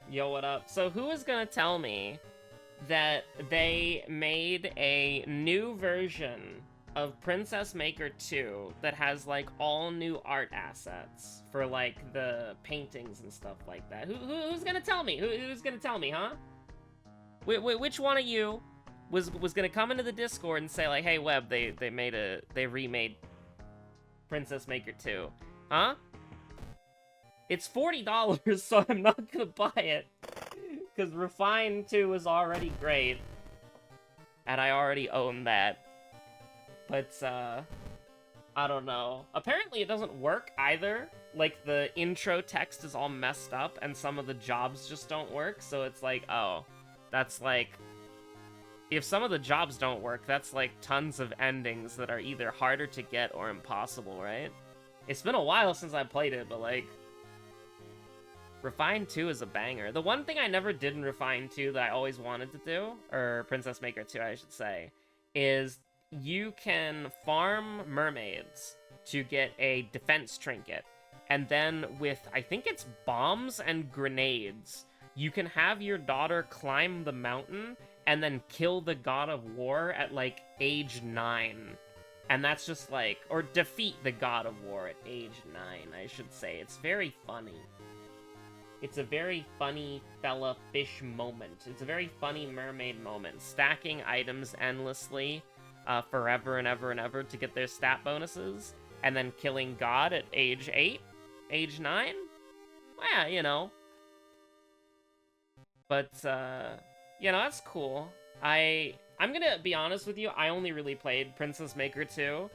Yo, what up? So who is gonna tell me that they made a new version of Princess Maker 2 that has, like, all new art assets for, like, the paintings and stuff like that? Who's gonna tell me? Who's gonna tell me, huh? Which one of you was gonna come into the Discord and say, like, hey, Web, they remade Princess Maker 2? Huh? It's $40, so I'm not gonna buy it. Because Refine 2 is already great. And I already own that. But, I don't know. Apparently it doesn't work either. Like, the intro text is all messed up, and some of the jobs just don't work, so it's like, oh, that's like... If some of the jobs don't work, that's like tons of endings that are either harder to get or impossible, right? It's been a while since I played it, but like... Refine 2 is a banger. The one thing I never did in Refine 2 that I always wanted to do, or Princess Maker 2, I should say, is you can farm mermaids to get a defense trinket. And then with, I think it's bombs and grenades, you can have your daughter climb the mountain and then kill the God of War at, like, age 9. And that's just, like... Or defeat the God of War at age 9, I should say. It's very funny. It's a very funny fella fish moment. It's a very funny mermaid moment. Stacking items endlessly, forever and ever and ever to get their stat bonuses, and then killing God at age 8? Age 9? Yeah, you know. But, you know, that's cool. I'm gonna be honest with you, I only really played Princess Maker 2.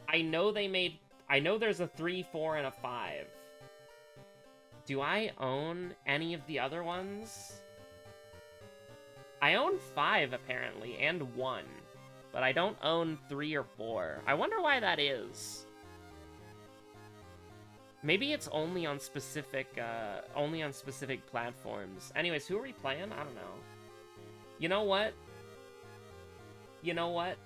I know there's a 3, 4, and a 5. Do I own any of the other ones? I own 5, apparently, and 1. But I don't own 3 or 4. I wonder why that is. Maybe it's only on specific platforms. Anyways, who are we playing? I don't know. You know what? You know what?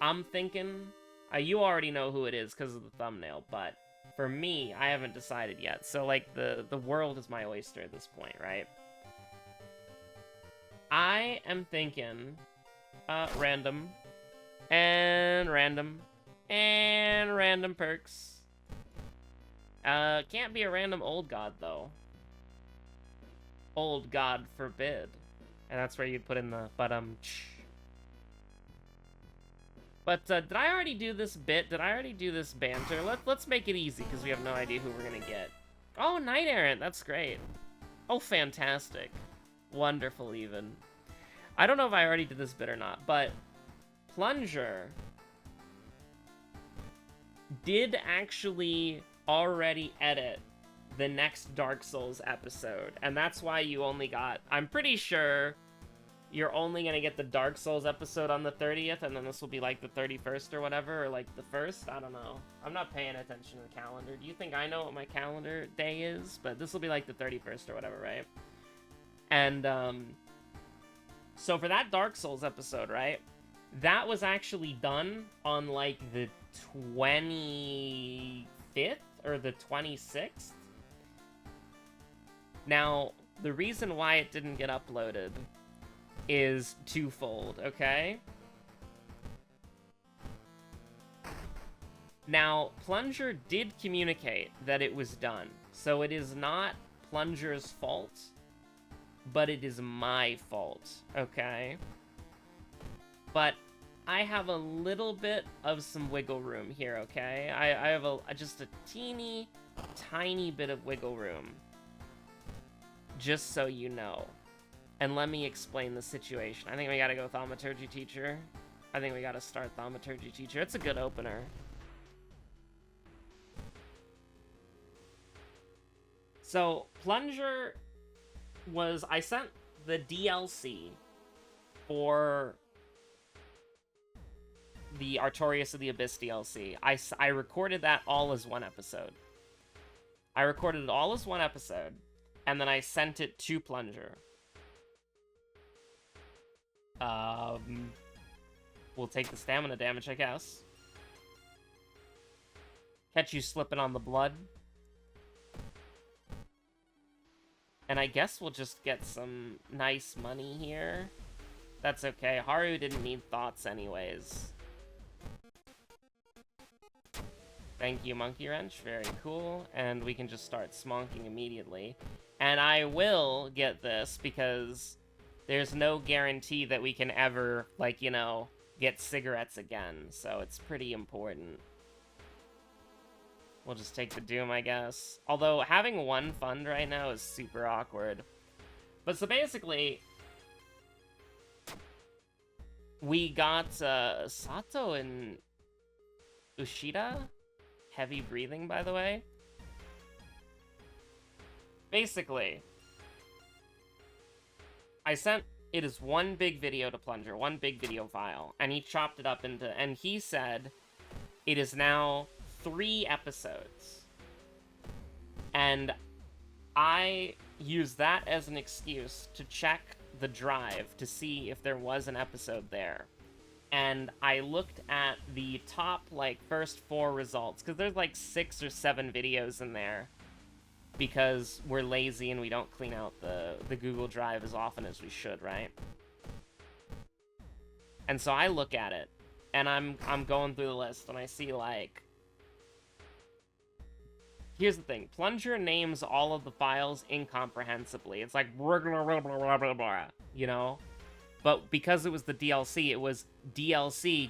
I'm thinking... you already know who it is because of the thumbnail, but... For me, I haven't decided yet. So, like, the world is my oyster at this point, right? I am thinking... random. And random. And random perks. Can't be a random old god, though. Old god forbid. And that's where you'd put in the But, did I already do this bit? Did I already do this banter? Let's make it easy, because we have no idea who we're gonna get. Oh, Knight Errant! That's great. Oh, fantastic. Wonderful, even. I don't know if I already did this bit or not, but... Plunger... did actually already edit the next Dark Souls episode, and that's why you only got... I'm pretty sure... You're only gonna get the Dark Souls episode on the 30th, and then this will be like the 31st or whatever, or like the 1st? I don't know. I'm not paying attention to the calendar. Do you think I know what my calendar day is? But this will be like the 31st or whatever, right? And, so for that Dark Souls episode, right? That was actually done on like the 25th or the 26th. Now, the reason why it didn't get uploaded is twofold, okay? Now, Plunger did communicate that it was done, so it is not Plunger's fault, but it is my fault, okay? But I have a little bit of some wiggle room here, okay? I have just a teeny, tiny bit of wiggle room, just so you know. And let me explain the situation. I think we gotta go Thaumaturgy Teacher. I think we gotta start Thaumaturgy Teacher. It's a good opener. So, Plunger was... I sent the DLC for the Artorias of the Abyss DLC. I recorded that all as one episode. I recorded it all as one episode, and then I sent it to Plunger. We'll take the stamina damage, I guess. Catch you slipping on the blood. And I guess we'll just get some nice money here. That's okay. Haru didn't need thoughts anyways. Thank you, Monkey Wrench. Very cool. And we can just start smonking immediately. And I will get this because there's no guarantee that we can ever, like, you know, get cigarettes again. So it's pretty important. We'll just take the Doom, I guess. Although, having one fund right now is super awkward. But so basically, we got Sato and Ushida. Heavy breathing, by the way. Basically, I sent it as one big video to Plunger, one big video file, and he chopped it up into, and he said it is now 3 episodes. And I used that as an excuse to check the drive to see if there was an episode there. And I looked at the top, like, first 4 results, because there's like 6 or 7 videos in there, because we're lazy and we don't clean out the Google Drive as often as we should, right? And so I look at it, and I'm going through the list, and I see, like... Here's the thing. Plunger names all of the files incomprehensibly. It's like... You know? But because it was the DLC, it was DLC...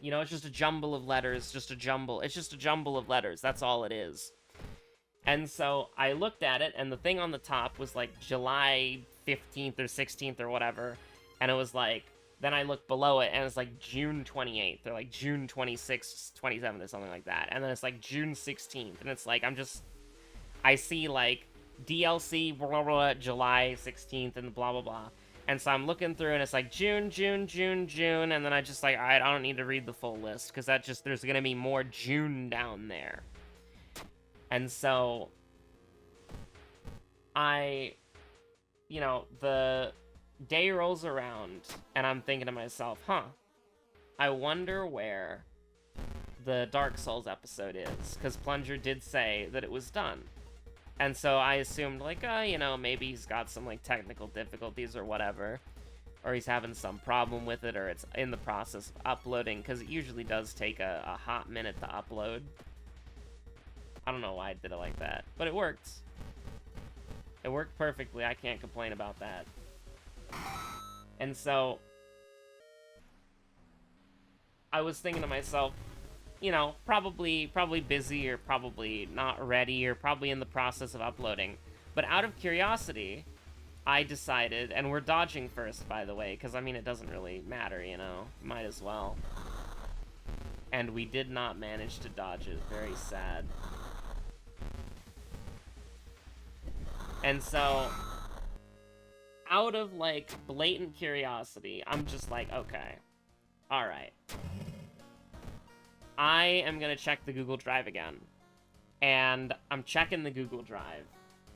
You know, it's just a jumble of letters, just a jumble. It's just a jumble of letters. That's all it is. And so I looked at it, and the thing on the top was like July 15th or 16th or whatever. And it was like, then I looked below it, and it's like June 28th or like June 26th, 27th or something like that. And then it's like June 16th. And it's like, I see like DLC, blah, blah, blah, July 16th and blah, blah, blah. And so I'm looking through, and it's like June, June, June, June. And then I just like, all right, I don't need to read the full list, because there's going to be more June down there. And so, you know, the day rolls around, and I'm thinking to myself, I wonder where the Dark Souls episode is, because Plunger did say that it was done. And so I assumed, like, you know, maybe he's got some, like, technical difficulties or whatever, or he's having some problem with it, or it's in the process of uploading, because it usually does take a hot minute to upload. I don't know why I did it like that, but it worked. It worked perfectly. I can't complain about that. And so, I was thinking to myself, you know, probably busy, or probably not ready, or probably in the process of uploading. But out of curiosity, I decided, and we're dodging first, by the way, because, I mean, it doesn't really matter, you know? Might as well. And we did not manage to dodge it. Very sad. And so, out of, like, blatant curiosity, I'm just like, okay, alright. I am gonna check the Google Drive again. And I'm checking the Google Drive.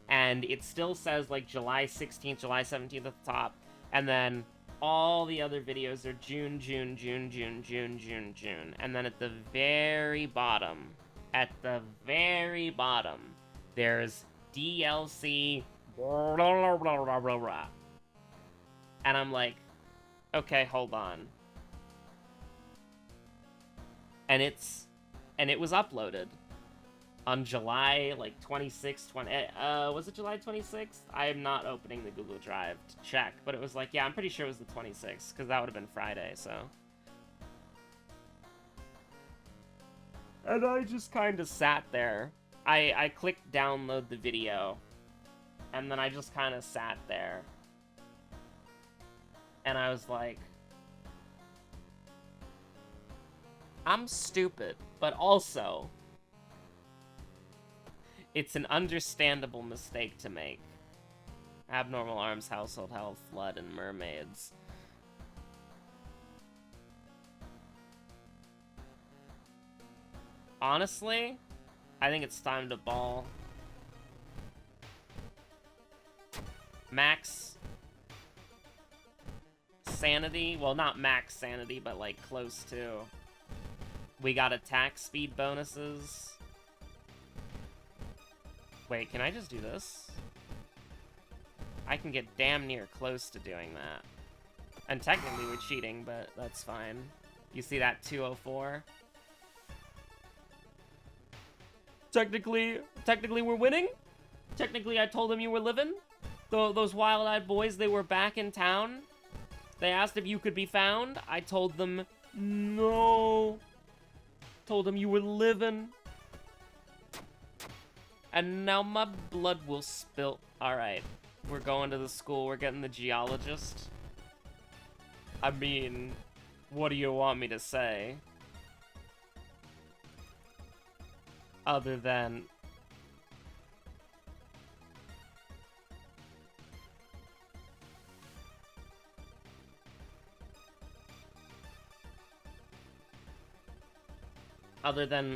And it still says, like, July 16th, July 17th at the top. And then all the other videos are June, June, June, June, June, June, June. And then at the very bottom, there's DLC, blah, blah, blah, blah, blah, blah. And I'm like, okay, hold on. And it was uploaded on July, like, 26th, was it July 26th? I am not opening the Google Drive to check, but it was like, yeah, I'm pretty sure it was the 26th, because that would have been Friday, so. And I just kind of sat there. I clicked download the video, and then I just kind of sat there. And I was like, I'm stupid, but also, it's an understandable mistake to make. Abnormal arms, household health, flood, and mermaids. Honestly, I think it's time to ball. Max sanity. Well, not max sanity, but, like, close to. We got attack speed bonuses. Wait, can I just do this? I can get damn near close to doing that. And technically we're cheating, but that's fine. You see that 204? Technically we're winning? Technically I told them you were living? Those wild-eyed boys, they were back in town. They asked if you could be found. I told them, no. Told them you were living. And now my blood will spill. Alright, we're going to the school. We're getting the geologist. I mean, what do you want me to say? Other than...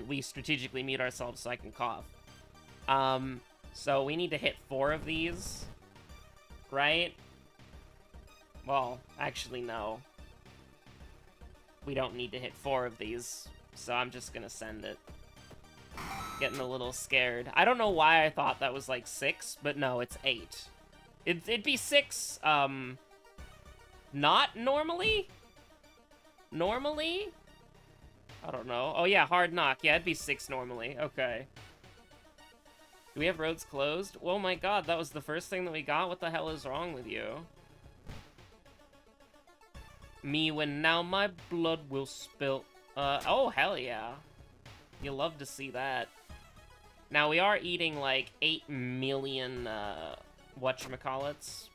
we strategically mute ourselves so I can cough. So we need to hit 4 of these, right? Well, actually, no. We don't need to hit 4 of these, so I'm just gonna send it. Getting a little scared. I don't know why I thought that was like 6, but no, it's 8. It'd be 6, not normally? Normally? I don't know. Oh yeah, hard knock. Yeah, it'd be 6 normally. Okay. Do we have roads closed? Oh my god, that was the first thing that we got? What the hell is wrong with you? Me when now my blood will spill. Oh hell yeah. You love to see that. Now we are eating like 8 million, whatchamacallits,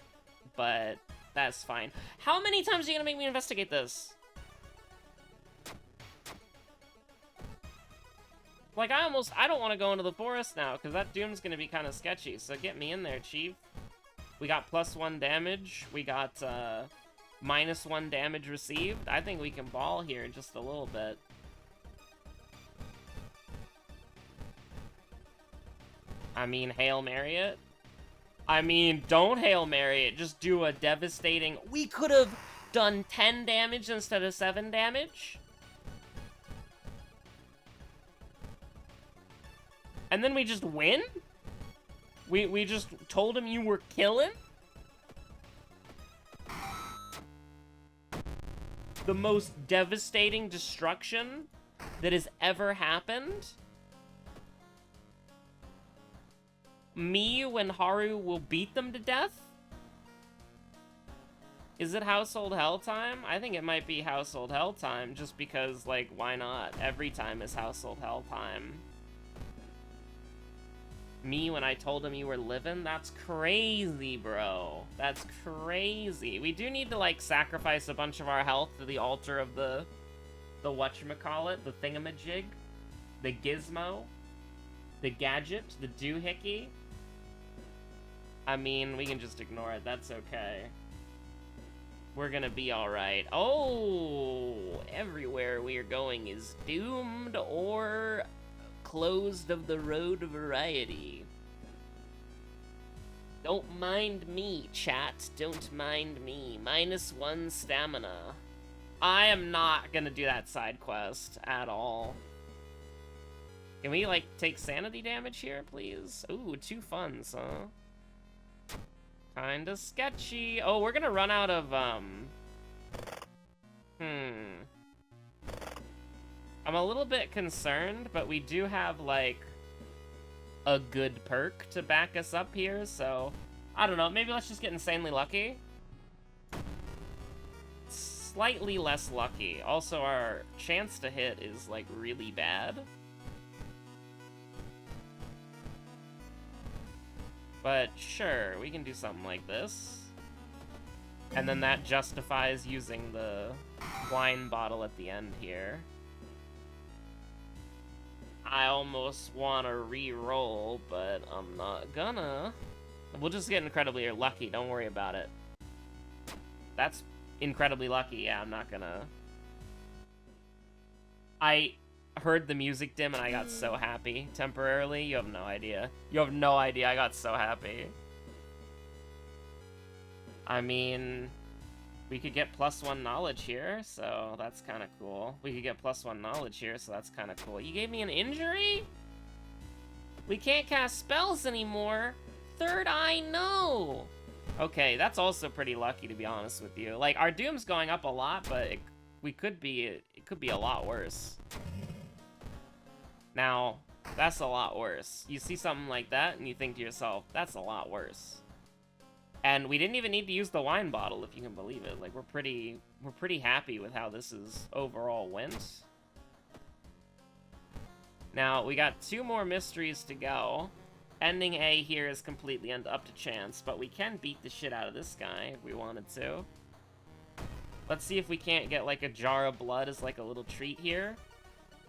but that's fine. How many times are you gonna make me investigate this? Like, I don't want to go into the forest now, because that doom's going to be kind of sketchy, so get me in there, Chief. We got +1 damage, we got, -1 damage received. I think we can ball here just a little bit. I mean, Hail Mary it? I mean, don't Hail Mary it, just do a devastating... We could have done 10 damage instead of 7 damage? And then we just win? We just told him you were killing? The most devastating destruction that has ever happened? Me when Haru will beat them to death? Is it household hell time? I think it might be household hell time, just because, like, why not? Every time is household hell time. Me when I told him you were living? That's crazy, bro. That's crazy. We do need to, like, sacrifice a bunch of our health to the altar of the whatchamacallit, the thingamajig, the gizmo, the gadget, the doohickey. I mean, we can just ignore it. That's okay. We're gonna be alright. Oh, everywhere we are going is doomed or... closed of the road variety. Don't mind me, chat. Don't mind me. -1 stamina. I am not gonna do that side quest at all. Can we, like, take sanity damage here, please? Ooh, 2 funds, huh? Kinda sketchy. Oh, we're gonna run out of, I'm a little bit concerned, but we do have, like, a good perk to back us up here, so... I don't know, maybe let's just get insanely lucky? Slightly less lucky. Also, our chance to hit is, like, really bad. But, sure, we can do something like this. And then that justifies using the wine bottle at the end here. I almost want to re-roll, but I'm not gonna. We'll just get incredibly lucky, don't worry about it. That's incredibly lucky, yeah, I'm not gonna. I heard the music dim and I got so happy temporarily. You have no idea. You have no idea, I got so happy. I mean... we could get +1 knowledge here, so that's kind of cool. We could get +1 knowledge here, so that's kind of cool. You gave me an injury? We can't cast spells anymore. Third eye, no. Okay, that's also pretty lucky, to be honest with you. Like, our Doom's going up a lot, but it could be a lot worse. Now, that's a lot worse. You see something like that, and you think to yourself, that's a lot worse. And we didn't even need to use the wine bottle, if you can believe it. Like, we're pretty happy with how this is overall went. Now, we got 2 more mysteries to go. Ending A here is completely up to chance, but we can beat the shit out of this guy if we wanted to. Let's see if we can't get, like, a jar of blood as, like, a little treat here.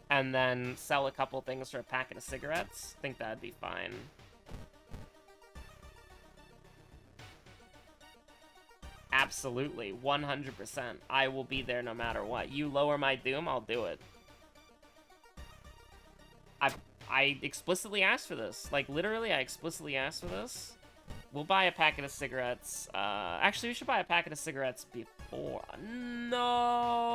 And then sell a couple things for a packet of cigarettes. I think that'd be fine. Absolutely, 100%. I will be there no matter what. You lower my Doom, I'll do it. I explicitly asked for this. Like, literally, I explicitly asked for this. We'll buy a packet of cigarettes. Actually, we should buy a packet of cigarettes before. No!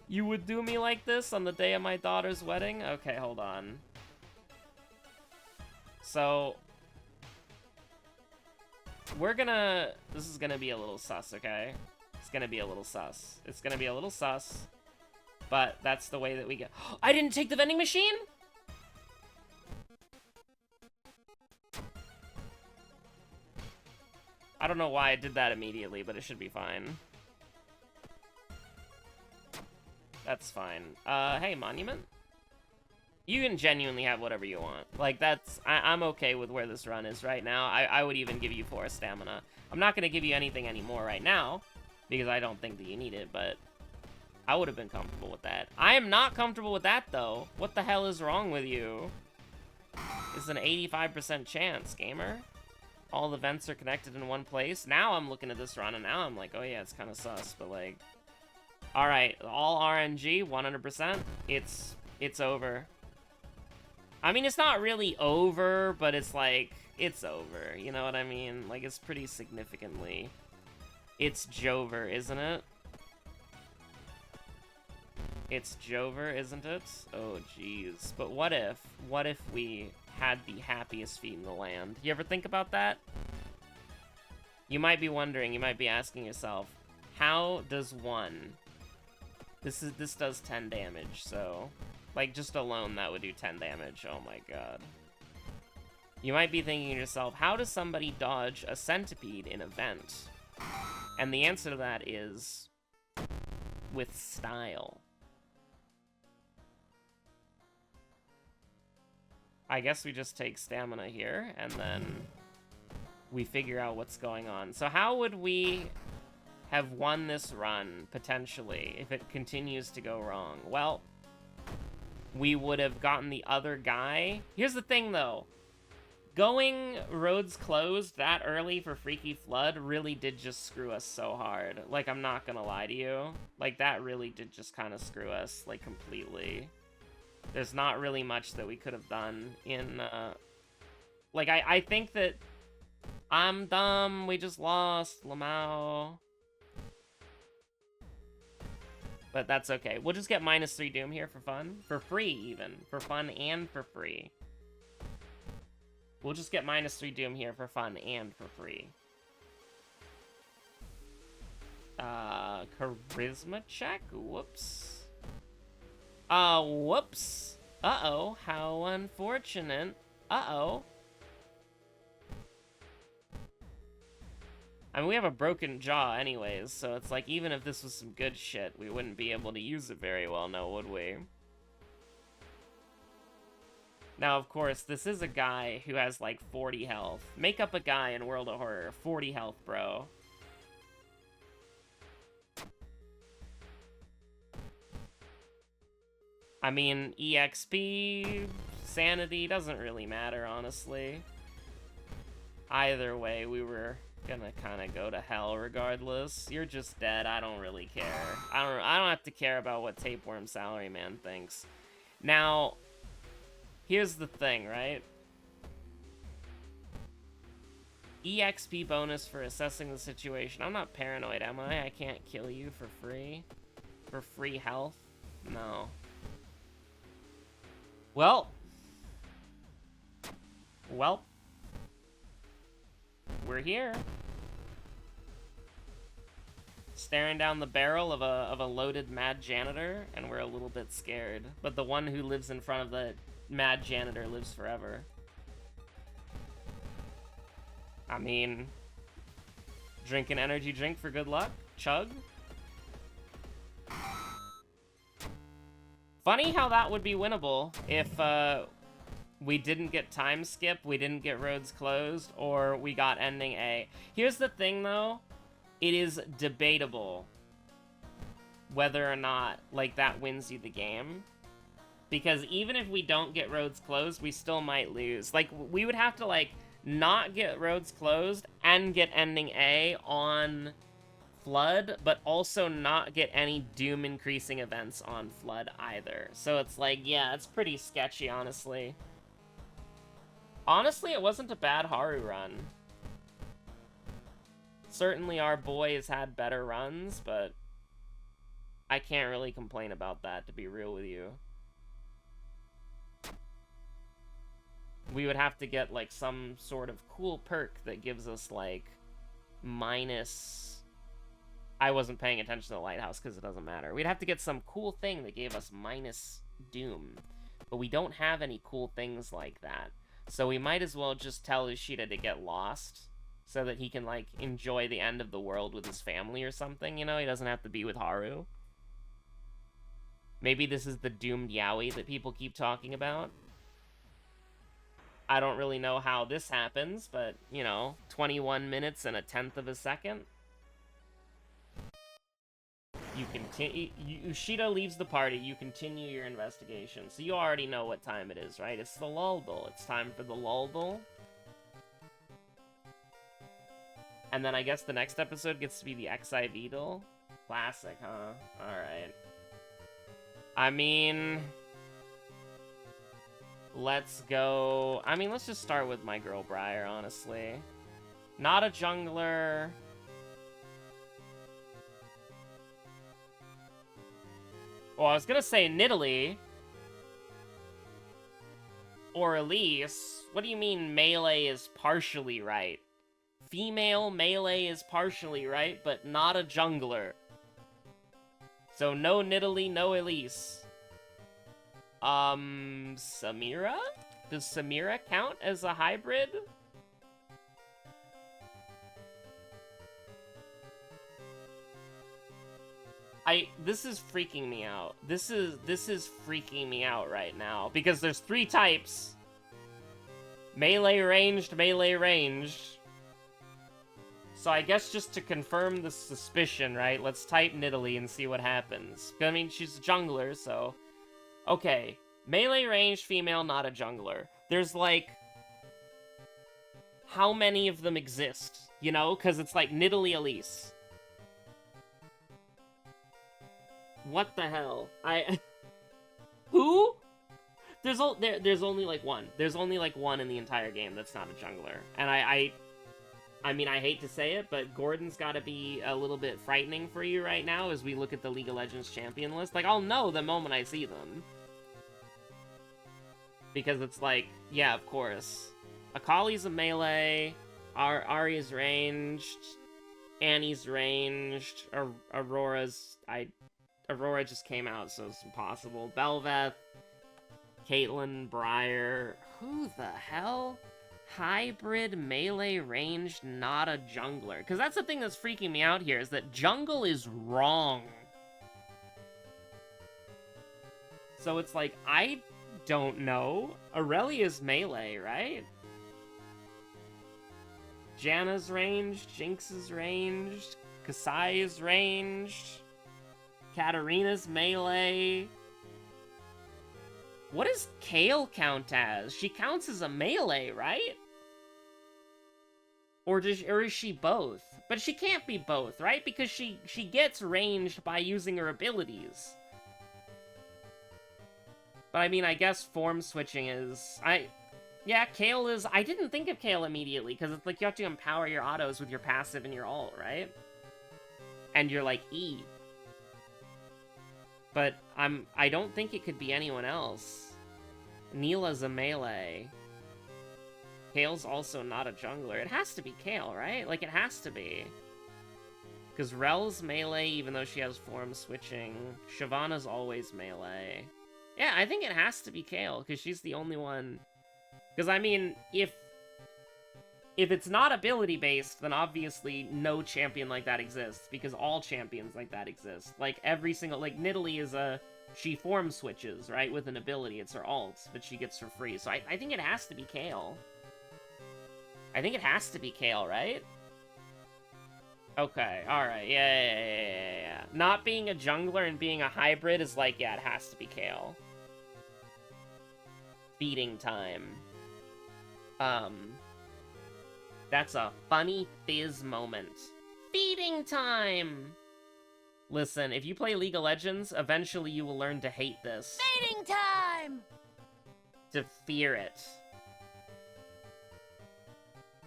You would do me like this on the day of my daughter's wedding? Okay, hold on. So, we're gonna... This is gonna be a little sus, okay? It's gonna be a little sus. It's gonna be a little sus. But that's the way that we go. I didn't take the vending machine? I don't know why I did that immediately, but it should be fine. That's fine. Hey, Monument? You can genuinely have whatever you want. Like, that's... I'm okay with where this run is right now. I would even give you 4 stamina. I'm not gonna give you anything anymore right now, because I don't think that you need it, but... I would have been comfortable with that. I am not comfortable with that, though. What the hell is wrong with you? It's an 85% chance, gamer. All the vents are connected in one place. Now I'm looking at this run, and now I'm like, oh yeah, it's kind of sus, but like... Alright, all RNG, 100%. It's over. I mean, it's not really over, but it's like, it's over. You know what I mean? Like, it's pretty significantly... It's Jover, isn't it? It's Jover, isn't it? Oh, jeez. But what if we had the happiest feet in the land? You ever think about that? You might be wondering, you might be asking yourself, how does one... This does 10 damage, so... Like, just alone, that would do 10 damage. Oh my god. You might be thinking to yourself, how does somebody dodge a centipede in a vent? And the answer to that is... with style. I guess we just take stamina here, and then we figure out what's going on. So how would we have won this run, potentially, if it continues to go wrong? Well, we would have gotten the other guy. Here's the thing, though. Going roads closed that early for Freaky Flood really did just screw us so hard. Like, I'm not gonna lie to you. Like, that really did just kind of screw us, like, completely. There's not really much that we could have done in, like, I think that I'm dumb, we just lost, Lamau. But that's okay. We'll just get -3 Doom here for fun. For free, even. For fun and for free. We'll just get -3 Doom here for fun and for free. Charisma check? Whoops. Whoops. Uh-oh, how unfortunate. Uh-oh. I mean, we have a broken jaw anyways, so it's like, even if this was some good shit, we wouldn't be able to use it very well now, would we? Now, of course, this is a guy who has, like, 40 health. Make up a guy in World of Horror. 40 health, bro. I mean, EXP, sanity, doesn't really matter, honestly. Either way, we were gonna kind of go to hell regardless. You're just dead, I don't really care. I don't have to care about what Tapeworm Salaryman thinks. Now, here's the thing, right? EXP bonus for assessing the situation. I'm not paranoid, am I? I can't kill you for free? For free health? No. Well. we're here. Staring down the barrel of a loaded mad janitor, and we're a little bit scared. But the one who lives in front of the mad janitor lives forever. I mean, drink an energy drink for good luck. Chug. Funny how that would be winnable if we didn't get time skip, we didn't get roads closed, or we got ending A. Here's the thing, though. It is debatable whether or not, like, that wins you the game. Because even if we don't get roads closed, we still might lose. Like, we would have to, like, not get roads closed and get ending A on Flood, but also not get any doom increasing events on Flood either. So it's like, yeah, it's pretty sketchy, honestly. Honestly, it wasn't a bad Haru run. Certainly our boy has had better runs, but I can't really complain about that, to be real with you. We would have to get, like, some sort of cool perk that gives us, like, minus... I wasn't paying attention to the lighthouse because it doesn't matter. We'd have to get some cool thing that gave us minus doom. But we don't have any cool things like that. So we might as well just tell Ushida to get lost so that he can, like, enjoy the end of the world with his family or something, you know? He doesn't have to be with Haru. Maybe this is the doomed yaoi that people keep talking about. I don't really know how this happens, but, you know, 21 minutes and a tenth of a second. You continue. Ushida leaves the party. You continue your investigation. So you already know what time it is, right? It's the lull-dull. It's time for the lull-dull. And then I guess the next episode gets to be the XIV duel. Classic, huh? Alright. I mean... let's go... I mean, let's just start with my girl Briar, honestly. Not a jungler... well, I was gonna say Nidalee. Or Elise. What do you mean melee is partially right? Female melee is partially right, but not a jungler. So no Nidalee, no Elise. Samira? Does Samira count as a hybrid? This is freaking me out. This is freaking me out right now. Because there's 3 types. Melee ranged, melee ranged. So I guess just to confirm the suspicion, right? Let's type Nidalee and see what happens. I mean, she's a jungler, so... okay. Melee ranged female, not a jungler. There's, like... how many of them exist? You know? Because it's like Nidalee Elise. What the hell? Who? There's only like one. There's only like one in the entire game that's not a jungler. And I mean, I hate to say it, but Gordon's gotta be a little bit frightening for you right now as we look at the League of Legends champion list. Like, I'll know the moment I see them. Because it's like, yeah, of course. Akali's a melee, Ahri's ranged, Annie's ranged, Aurora just came out, so it's impossible. Belveth, Caitlyn, Briar. Who the hell? Hybrid, melee, ranged, not a jungler. Because that's the thing that's freaking me out here, is that jungle is wrong. So it's like, I don't know. Aurelia's melee, right? Janna's ranged, Jinx is ranged, Kasai is ranged. Katarina's melee. What does Kayle count as? She counts as a melee, right? Or is she both? But she can't be both, right? Because she gets ranged by using her abilities. But I mean, I guess form switching is... yeah, Kayle is... I didn't think of Kayle immediately, because it's like you have to empower your autos with your passive and your ult, right? And you're like, E. But I don't think it could be anyone else. Neela's a melee. Kale's also not a jungler. It has to be Kale, right? Like, it has to be. Because Rel's melee, even though she has form switching. Shyvana's always melee. Yeah, I think it has to be Kale, because she's the only one. Because, I mean, if it's not ability-based, then obviously no champion like that exists, because all champions like that exist. Like, every single... Like, Nidalee is a... She form switches, right, with an ability. It's her ult, but she gets for free. So I think it has to be Kale. I think it has to be Kale, right? Okay, alright, yeah. Not being a jungler and being a hybrid is like, yeah, it has to be Kale. Feeding time. That's a funny fizz moment. Feeding time! Listen, if you play League of Legends, eventually you will learn to hate this. Feeding time! To fear it.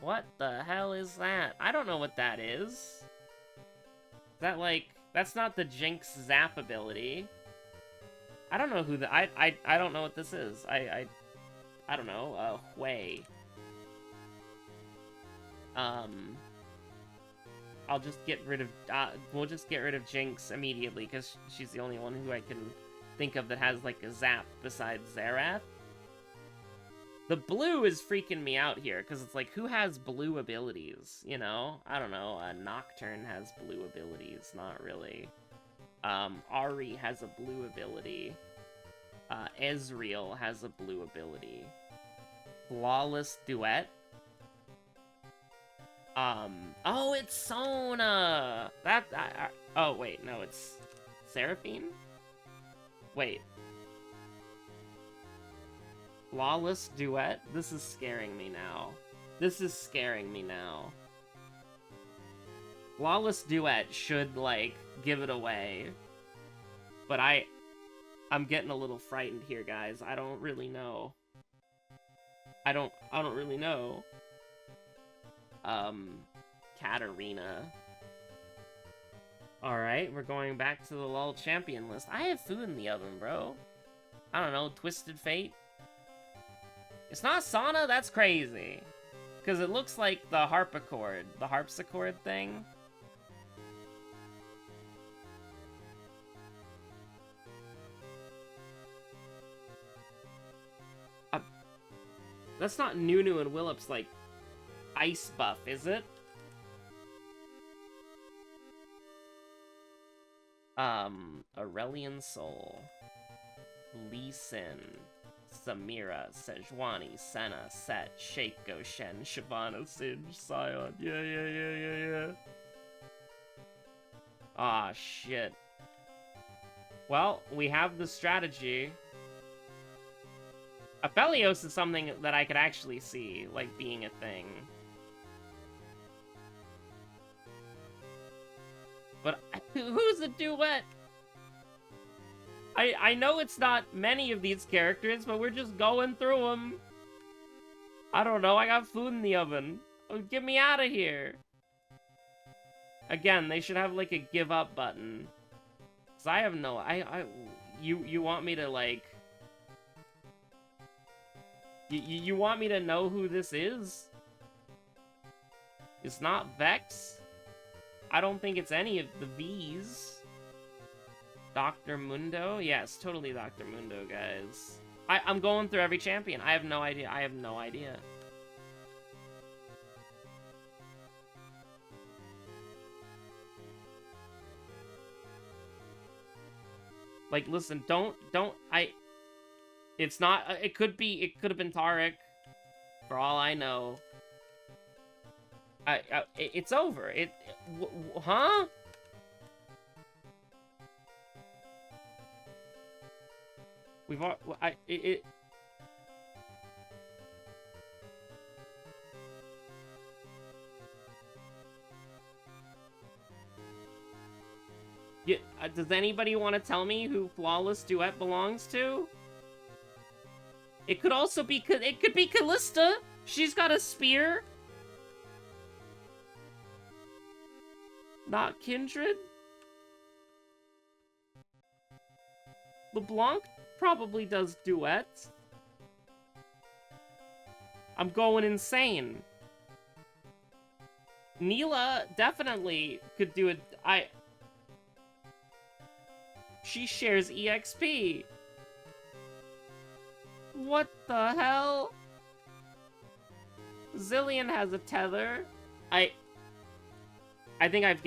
What the hell is that? I don't know what that is. Is that like... That's not the Jinx Zap ability. I don't know who the... I don't know what this is. I don't know. Hui. I'll just get rid of... we'll just get rid of Jinx immediately, because she's the only one who I can think of that has, like, a Zap besides Xerath. The blue is freaking me out here, because it's like, who has blue abilities, you know? I don't know, Nocturne has blue abilities, not really. Ahri has a blue ability. Ezreal has a blue ability. Flawless Duet? Oh, it's Sona! Oh, wait, no, it's Seraphine? Wait. Flawless Duet? This is scaring me now. This is scaring me now. Flawless Duet should, like, give it away. But I'm getting a little frightened here, guys. I don't really know. I don't really know. Katarina. Alright, we're going back to the LoL champion list. I have food in the oven, bro. I don't know, Twisted Fate? It's not Sauna? That's crazy. Because it looks like the harpsichord thing. That's not Nunu and Willup's, like, ice buff, is it? Aurelion Soul. Lee Sin. Samira, Sejuani, Senna, Set, Shaco, Shen, Shyvana, Singed, Sion. Yeah. Ah, shit. Well, we have the strategy. Aphelios is something that I could actually see, like, being a thing. But who's a duet? I know it's not many of these characters, but we're just going through them. I don't know, I got food in the oven. Oh, get me out of here. Again, they should have, like, a give up button. Cause I have no... You want me to, like... You want me to know who this is? It's not Vex. I don't think it's any of the V's. Dr. Mundo? Yes, totally Dr. Mundo, guys. I'm going through every champion. I have no idea. I have no idea. Like, listen, it's not, it could have been Taric, for all I know. It's over. Huh? Does anybody want to tell me who Flawless Duet belongs to? It could also be, it could be Callista. She's got a spear. Not Kindred. LeBlanc probably does duets. I'm going insane. Neela definitely could do it. She shares EXP. What the hell? Zillion has a tether. I think I've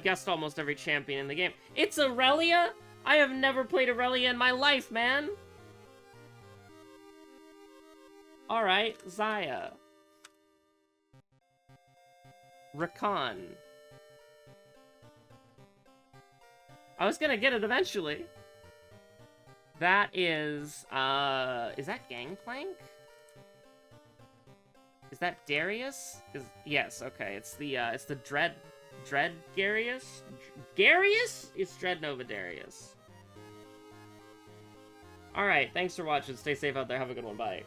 guessed almost every champion in the game. It's Aurelia? I have never played Aurelia in my life, man. Alright, Zaya. Rakan. I was gonna get it eventually. That is that Gangplank? Is that Darius? Yes, okay. It's the Dread Garius? Garius? It's Dread Nova Darius. Alright, thanks for watching. Stay safe out there. Have a good one. Bye.